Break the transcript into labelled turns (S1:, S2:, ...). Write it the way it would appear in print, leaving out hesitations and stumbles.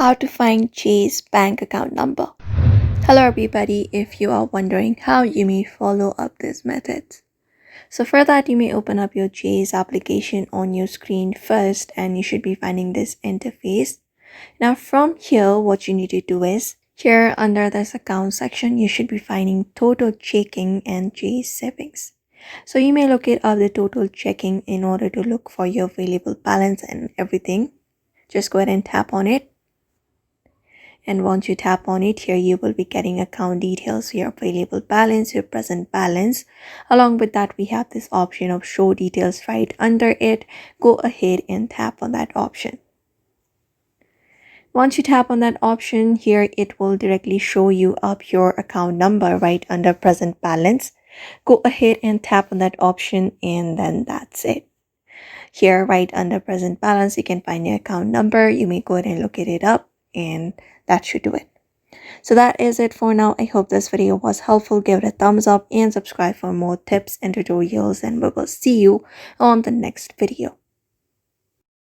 S1: How to find Chase bank account number. Hello everybody, if you are wondering how you may follow up this method. So for that, you may open up your Chase application on your screen first and you should be finding this interface. Now from here, what you need to do is, here under this account section, you should be finding total checking and Chase savings. So you may locate up the total checking in order to look for your available balance and everything. Just go ahead and tap on it. And once you tap on it, here you will be getting account details, your available balance, your present balance. Along with that, we have this option of show details right under it. Go ahead and tap on that option. Once you tap on that option, here it will directly show you up your account number right under present balance. Go ahead and tap on that option and then that's it. Here right under present balance, you can find your account number. You may go ahead and look it up and that should do it. So that is it for now. I hope this video was helpful. Give it a thumbs up and subscribe for more tips and tutorials, and we will see you on the next video.